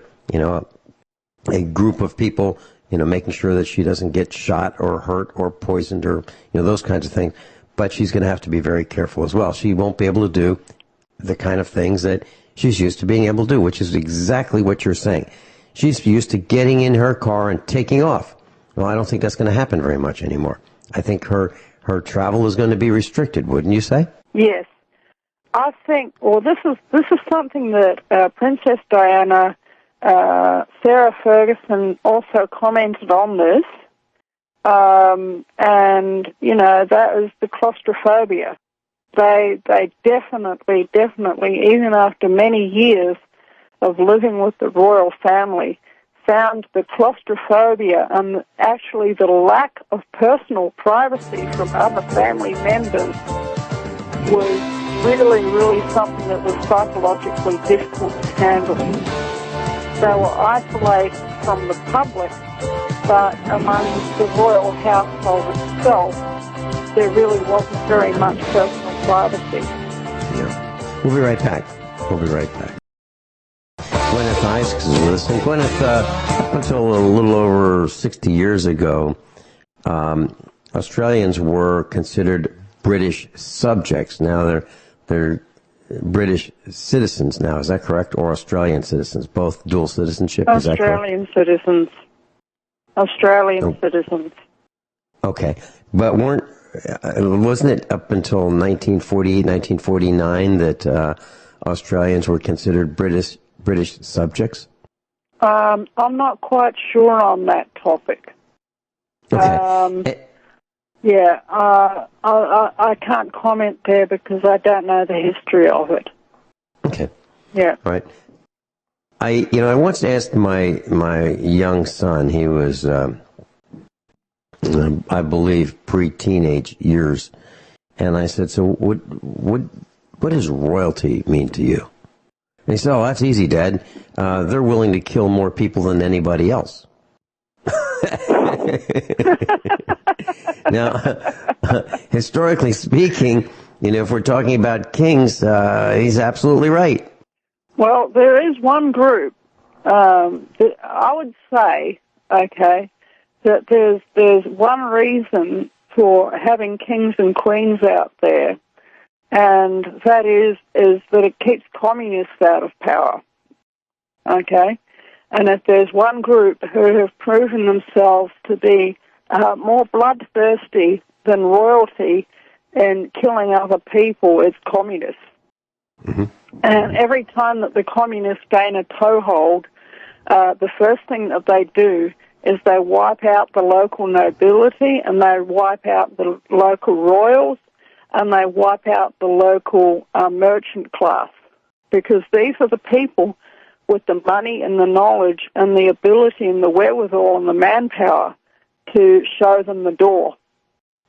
group of people, making sure that she doesn't get shot or hurt or poisoned or, those kinds of things. But she's going to have to be very careful as well. She won't be able to do the kind of things that she's used to being able to do, which is exactly what you're saying. She's used to getting in her car and taking off. Well, I don't think that's going to happen very much anymore. I think her travel is going to be restricted, wouldn't you say? Yes. I think, this is something that Princess Diana, Sarah Ferguson also commented on this, and, that was the claustrophobia. They definitely, even after many years of living with the royal family, found the claustrophobia and actually the lack of personal privacy from other family members was really something that was psychologically difficult to handle. They were isolated from the public, but among the royal household itself, there really wasn't very much personal privacy. Yeah. We'll be right back. Guineith Isaacs is listening. Guineith, up until a little over 60 years ago, Australians were considered British subjects. Now they're British citizens now. Is that correct? Or Australian citizens? Both dual citizenship? Is that correct? Australian citizens. Okay. But wasn't it up until 1948, 1949 that Australians were considered British subjects? I'm not quite sure on that topic. Okay. I can't comment there because I don't know the history of it. Okay. Yeah. Right. I once asked my young son, he was, I believe, pre-teenage years, and I said, so what does royalty mean to you? And he said, oh, that's easy, Dad. They're willing to kill more people than anybody else. Now, historically speaking, if we're talking about kings, he's absolutely right. Well, there is one group that I would say, okay, that there's one reason for having kings and queens out there, and that is that it keeps communists out of power, okay? And if there's one group who have proven themselves to be more bloodthirsty than royalty in killing other people, it's communists. Mm-hmm. And every time that the communists gain a toehold, the first thing that they do is they wipe out the local nobility, and they wipe out the local royals, and they wipe out the local merchant class, because these are the people with the money and the knowledge and the ability and the wherewithal and the manpower to show them the door.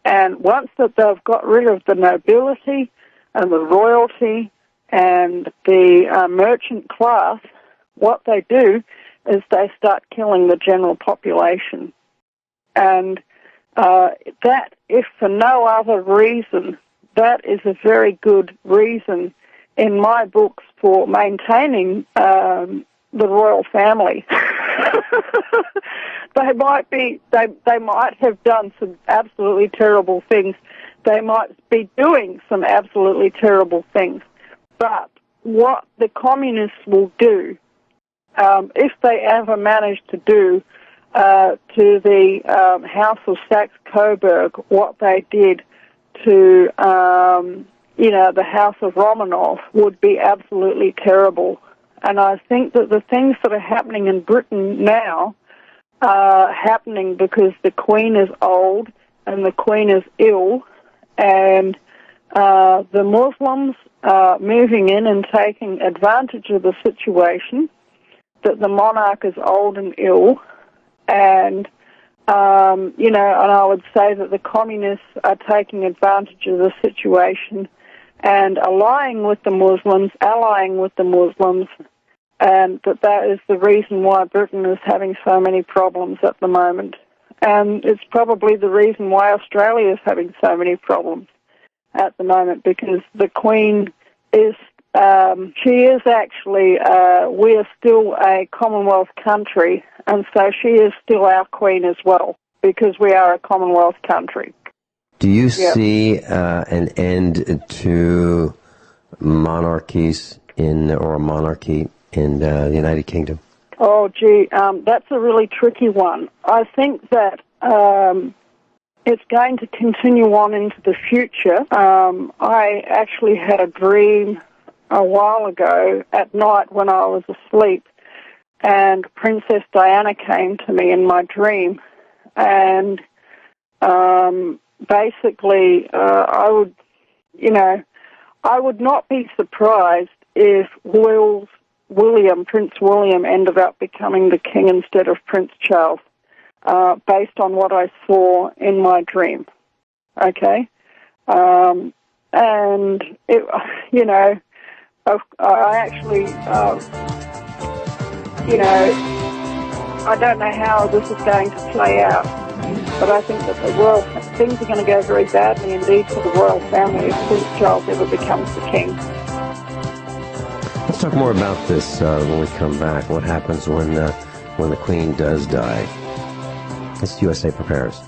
And once that they've got rid of the nobility and the royalty and the merchant class, what they do is they start killing the general population. And that, if for no other reason, that is a very good reason in my books for maintaining the royal family. They might have done some absolutely terrible things. They might be doing some absolutely terrible things. But what the communists will do, if they ever manage to do to the House of Saxe-Coburg what they did to the House of Romanov, would be absolutely terrible. And I think that the things that are happening in Britain now are happening because the Queen is old and the Queen is ill, and the Muslims are moving in and taking advantage of the situation, that the monarch is old and ill, and and I would say that the communists are taking advantage of the situation and allying with the Muslims, and that is the reason why Britain is having so many problems at the moment. And it's probably the reason why Australia is having so many problems at the moment, because the Queen is, she is actually, we are still a Commonwealth country, and so she is still our Queen as well, because we are a Commonwealth country. Do you see an end to monarchies or a monarchy in the United Kingdom? Oh, gee, that's a really tricky one. I think that it's going to continue on into the future. I actually had a dream a while ago at night when I was asleep, and Princess Diana came to me in my dream, and basically I would, I would not be surprised if Prince William ended up becoming the king instead of Prince Charles, based on what I saw in my dream. Okay? And, I actually, I don't know how this is going to play out, but I think that things are going to go very badly indeed for the royal family if Prince Charles ever becomes the king. Let's talk more about this when we come back. What happens when the Queen does die? It's USA Prepares.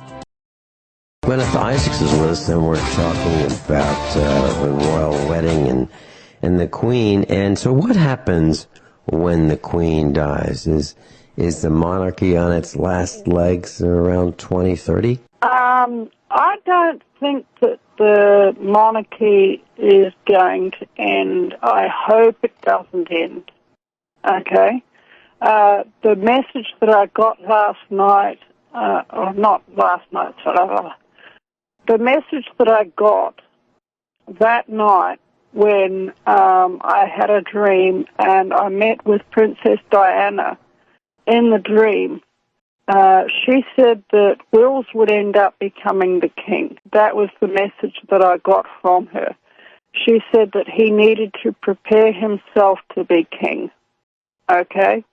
Guineith Isaacs is with us, and we're talking about the royal wedding and the Queen. And so what happens when the Queen dies? Is the monarchy on its last legs around 2030? I don't think that the monarchy is going to end. I hope it doesn't end. Okay? The message that I got last night, or not last night, the message that I got that night when I had a dream and I met with Princess Diana in the dream, she said that Wills would end up becoming the king. That was the message that I got from her. She said that he needed to prepare himself to be king. Okay?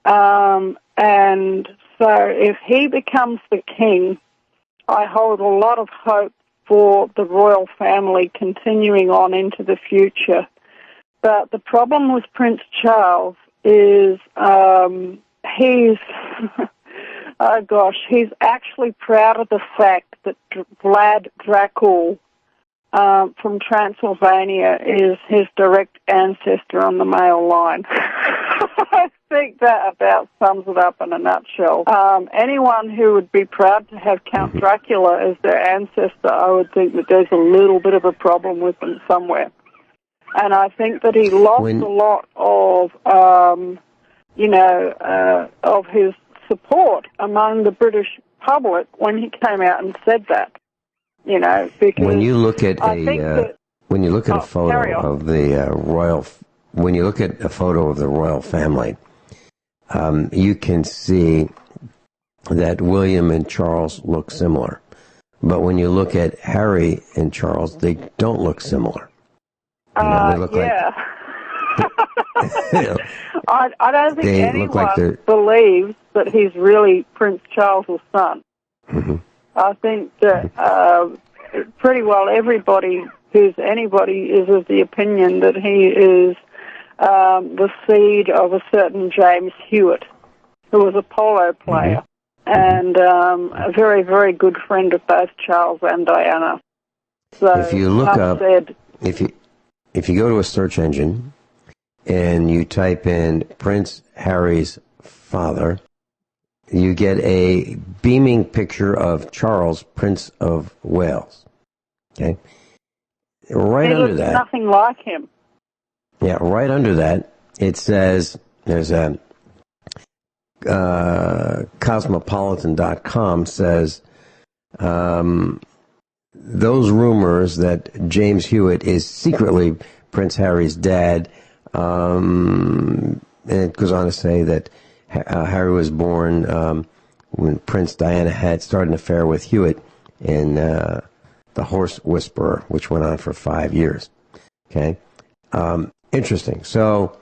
And so if he becomes the king, I hold a lot of hope for the royal family continuing on into the future. But the problem with Prince Charles is he's he's actually proud of the fact that Vlad Dracul from Transylvania is his direct ancestor on the male line. I think that about sums it up in a nutshell. Anyone who would be proud to have Count Dracula as their ancestor, I would think that there's a little bit of a problem with them somewhere. And I think that he lost a lot of, of his support among the British public when he came out and said that. Because when you look at a photo of the royal family, you can see that William and Charles look similar. But when you look at Harry and Charles, they don't look similar. They look like I don't think anyone believes that he's really Prince Charles' son. Mm-hmm. I think that pretty well anybody is of the opinion that he is the seed of a certain James Hewitt, who was a polo player, and a very, very good friend of both Charles and Diana. So if you look up, if you go to a search engine and you type in Prince Harry's father, you get a beaming picture of Charles, Prince of Wales. Okay? Right under that. Nothing like him. Yeah, right under that, it says, there's a Cosmopolitan.com says, those rumors that James Hewitt is secretly Prince Harry's dad, and it goes on to say that Harry was born when Prince Diana had started an affair with Hewitt in The Horse Whisperer, which went on for 5 years. Okay? Interesting. So,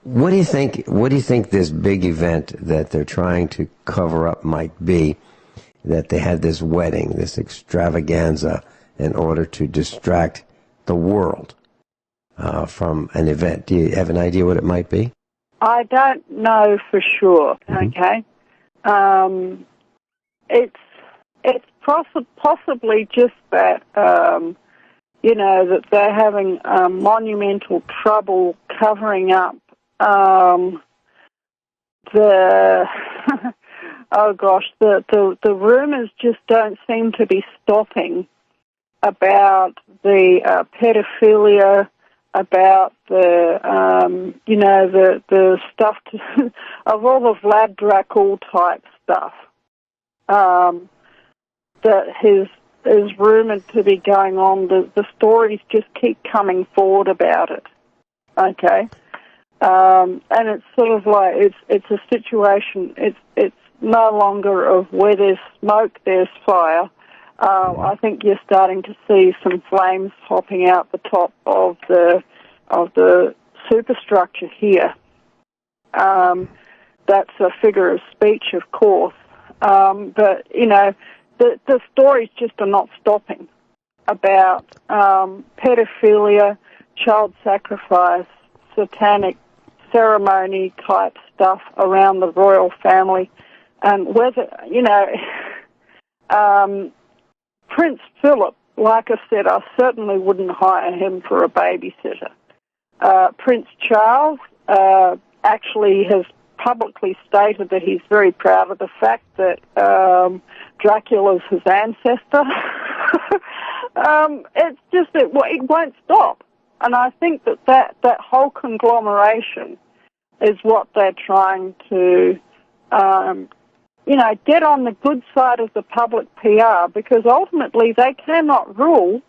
what do you think this big event that they're trying to cover up might be? That they had this wedding, this extravaganza, in order to distract the world from an event. Do you have an idea what it might be? I don't know for sure. Okay, it's possibly just that that they're having monumental trouble covering up the. Oh gosh, the rumors just don't seem to be stopping about the pedophilia, about the stuff of all the Vlad Dracul type stuff. That his is rumoured to be going on, the stories just keep coming forward about it. Okay, and it's sort of like it's a situation. It's no longer of where there's smoke, there's fire. I think you're starting to see some flames hopping out the top of the superstructure here. That's a figure of speech, of course, but you know the stories just are not stopping about pedophilia, child sacrifice, satanic ceremony type stuff around the royal family, and whether, you know, Prince Philip, like I said, I certainly wouldn't hire him for a babysitter. Prince Charles actually has publicly stated that he's very proud of the fact that Dracula's his ancestor. It's just that it won't stop. And I think that whole conglomeration is what they're trying to, get on the good side of the public PR, because ultimately they cannot rule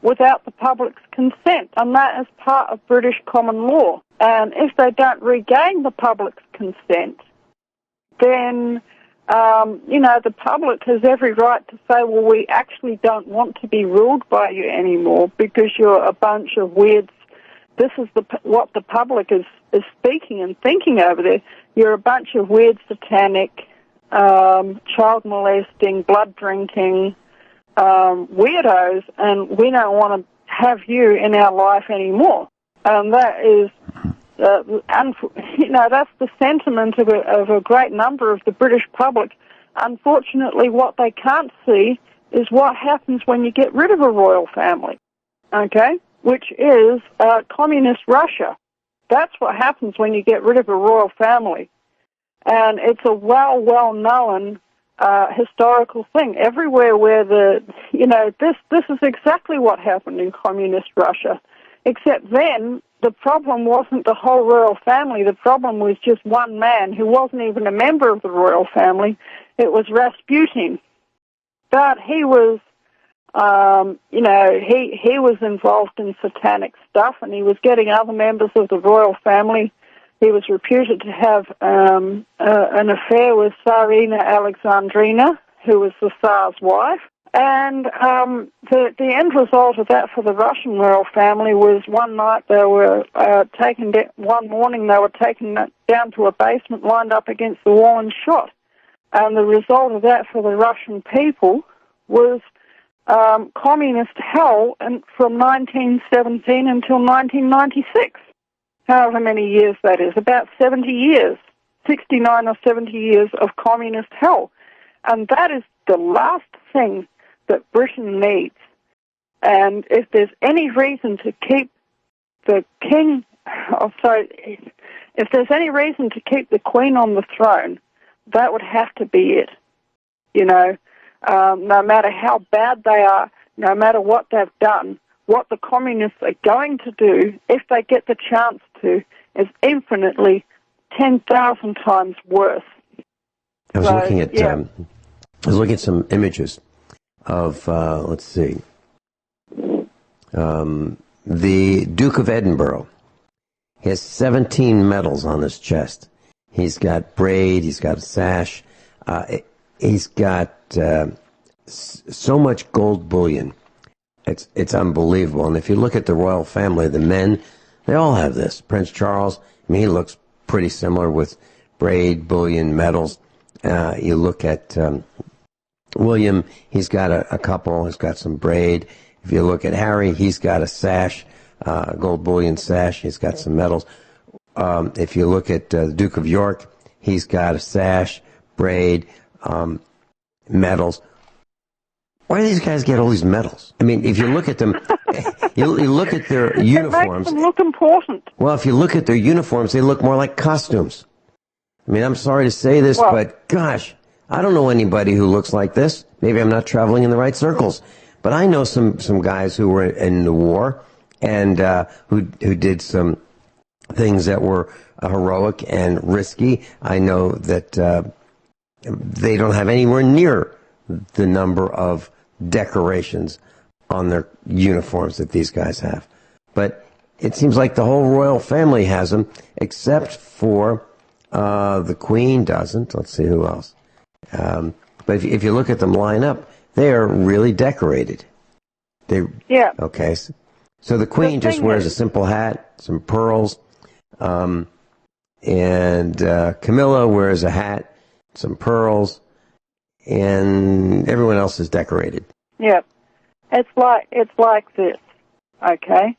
without the public's consent, and that is part of British common law. And if they don't regain the public's consent, then, the public has every right to say, well, we actually don't want to be ruled by you anymore because you're a bunch of weirds. This is what the public is speaking and thinking over there. You're a bunch of weird, satanic, child molesting, blood drinking weirdos, and we don't want to have you in our life anymore. And that is, that's the sentiment of a great number of the British public. Unfortunately, what they can't see is what happens when you get rid of a royal family, okay, which is communist Russia. That's what happens when you get rid of a royal family. And it's a well-known historical thing. Everywhere where this is exactly what happened in communist Russia, except then the problem wasn't the whole royal family. The problem was just one man who wasn't even a member of the royal family. It was Rasputin. But he was, he was involved in satanic stuff, and he was getting other members of the royal family. He was reputed to have an affair with Tsarina Alexandrina, who was the Tsar's wife. And the end result of that for the Russian royal family was one night they were one morning they were taken down to a basement, lined up against the wall and shot. And the result of that for the Russian people was communist hell from 1917 until 1996. However many years that is, about 70 years, 69 or 70 years of communist hell. And that is the last thing that Britain needs. And if there's any reason to keep the king, if there's any reason to keep the Queen on the throne, that would have to be it. No matter how bad they are, no matter what they've done, what the communists are going to do, if they get the chance to, is infinitely 10,000 times worse. I was looking at some images of, the Duke of Edinburgh. He has 17 medals on his chest. He's got braid, he's got a sash, he's got so much gold bullion. It's unbelievable. And if you look at the royal family, the men, they all have this. Prince Charles, he looks pretty similar with braid, bullion, medals. You look at William, he's got a couple, he's got some braid. If you look at Harry, he's got a sash, gold bullion sash, he's got some medals. If you look at the Duke of York, he's got a sash, braid, medals. Why do these guys get all these medals? If you look at them, you look at their uniforms. It makes them look important. Well, if you look at their uniforms, they look more like costumes. I'm sorry to say this, but gosh, I don't know anybody who looks like this. Maybe I'm not traveling in the right circles. But I know some guys who were in the war and who did some things that were heroic and risky. I know that they don't have anywhere near the number of decorations on their uniforms that these guys have. But it seems like the whole royal family has them, except for the Queen doesn't. Let's see who else. But if you look at them line up, they are really decorated. Yeah. Okay. So the Queen just wears a simple hat, some pearls, and Camilla wears a hat, some pearls, and everyone else is decorated. Yeah. It's like this, okay?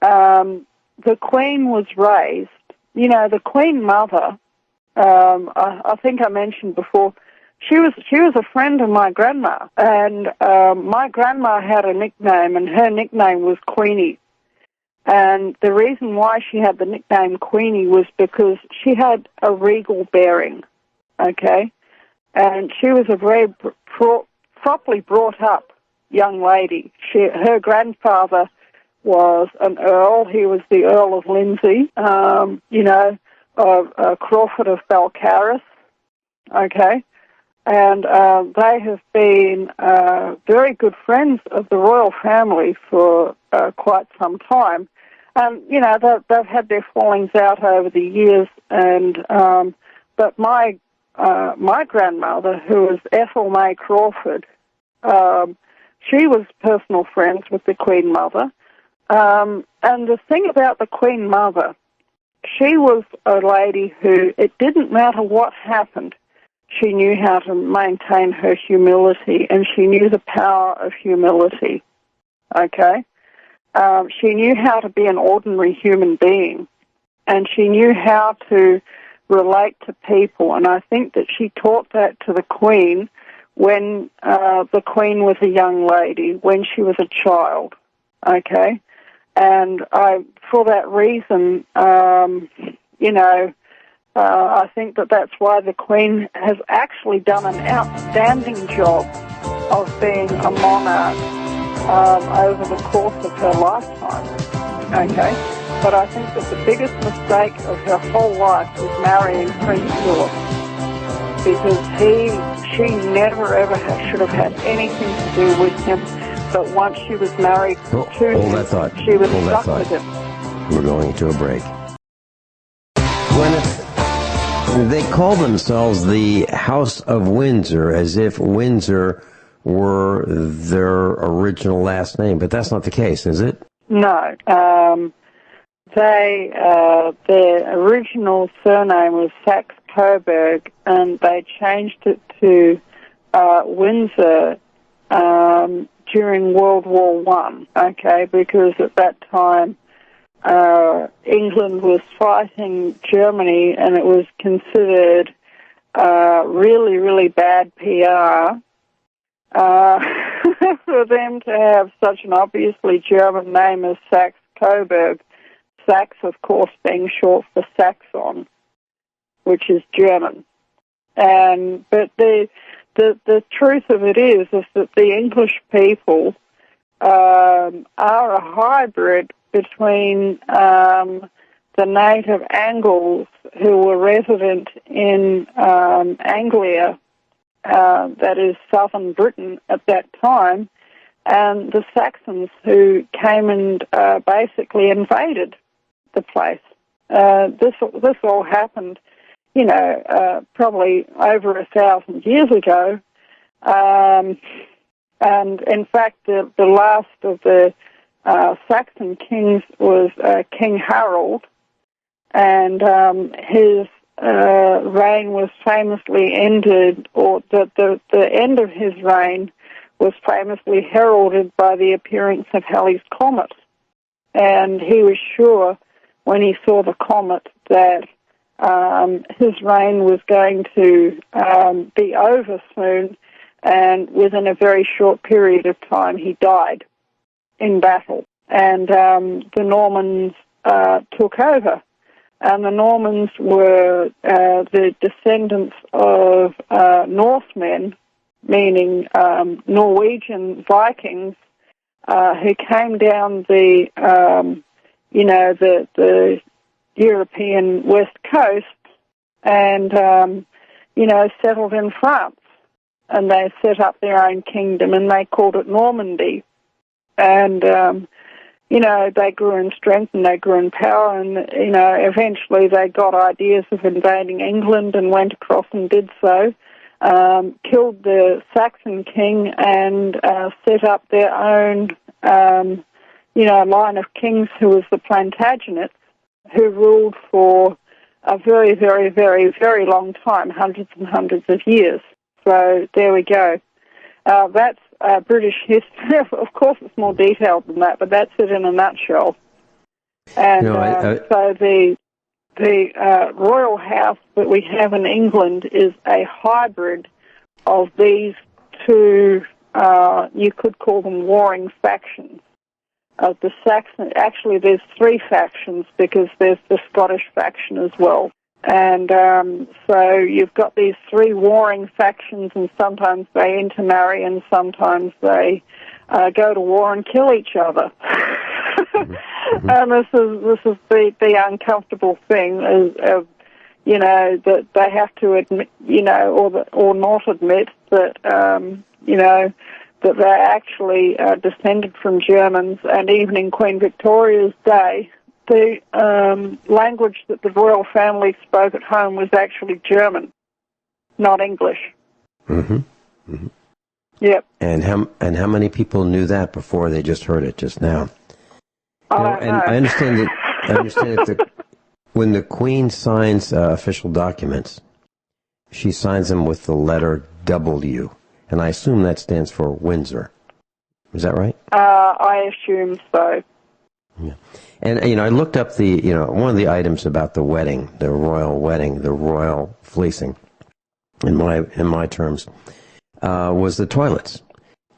The Queen was raised, the Queen Mother, I think I mentioned before, she was a friend of my grandma, and my grandma had a nickname, and her nickname was Queenie. And the reason why she had the nickname Queenie was because she had a regal bearing, okay? And she was a very properly brought up young lady. Her grandfather was an earl. He was the Earl of Lindsay, Crawford of Balcarras, okay? And they have been very good friends of the royal family for quite some time. And, they've had their fallings out over the years. And but my grandmother, who was Ethel May Crawford, she was personal friends with the Queen Mother. And the thing about the Queen Mother, she was a lady who, it didn't matter what happened, she knew how to maintain her humility, and she knew the power of humility, okay? She knew how to be an ordinary human being, and she knew how to relate to people, and I think that she taught that to the Queen when the Queen was a young lady, when she was a child, okay? And for that reason, I think that that's why the Queen has actually done an outstanding job of being a monarch over the course of her lifetime, okay? But I think that the biggest mistake of her whole life was marrying Prince Philip, because she never ever should have had anything to do with him. But once she was married to him, she was stuck with him. We're going to a break. Guineith, they call themselves the House of Windsor, as if Windsor were their original last name, but that's not the case, is it? No. Their original surname was Saxe-Coburg, and they changed it to Windsor during World War I, okay, because at that time England was fighting Germany, and it was considered really, really bad PR for them to have such an obviously German name as Saxe-Coburg. Saxe, of course, being short for Saxon, which is German. But the truth of it is that the English people are a hybrid between the native Angles who were resident in Anglia, that is southern Britain at that time, and the Saxons who came and basically invaded the place. This all happened, probably over 1,000 years ago. And in fact, the last of the Saxon kings was King Harold, and his reign was famously ended, or the end of his reign was famously heralded by the appearance of Halley's Comet. And he was sure when he saw the comet that his reign was going to be over soon, and within a very short period of time he died in battle. And the Normans took over. And the Normans were the descendants of Northmen, meaning Norwegian Vikings, who came down the European west coast and, settled in France. and they set up their own kingdom, and they called it Normandy. And, they grew in strength and they grew in power, and, eventually they got ideas of invading England and went across and did so, killed the Saxon king and set up their own, line of kings who was the Plantagenets, who ruled for a very, very, very, very long time, hundreds and hundreds of years. So there we go. That's British history. Of course, it's more detailed than that, but that's it in a nutshell. And so the royal house that we have in England is a hybrid of these two, you could call them warring factions. The Saxon, actually there's three factions because there's the Scottish faction as well. And so you've got these three warring factions, and sometimes they intermarry and sometimes they go to war and kill each other. Mm-hmm. And this is the uncomfortable thing, that they have to admit, or not admit that, that they're actually descended from Germans, and even in Queen Victoria's day, the language that the royal family spoke at home was actually German, not English. Mm-hmm. Mm-hmm. Yep. And how many people knew that before they just heard it just now? I don't know. I understand that when the Queen signs official documents, she signs them with the letter W. And I assume that stands for Windsor. Is that right? I assume so. Yeah. And, I looked up one of the items about the wedding, the royal fleecing, in my terms, was the toilets.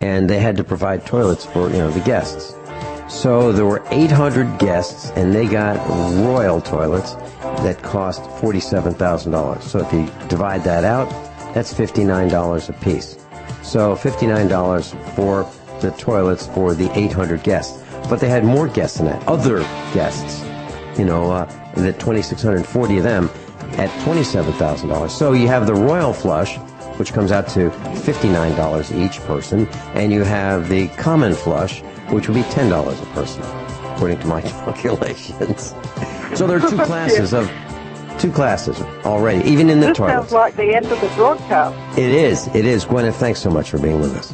And they had to provide toilets for, the guests. So there were 800 guests, and they got royal toilets that cost $47,000. So if you divide that out, that's $59 a piece. So $59 for the toilets for the 800 guests. But they had more guests than that, other guests, the 2,640 of them at $27,000. So you have the royal flush, which comes out to $59 each person, and you have the common flush, which would be $10 a person, according to my calculations. So there are two classes already, even in the toilets. This sounds like the end of the broadcast. It is. Guineith, thanks so much for being with us.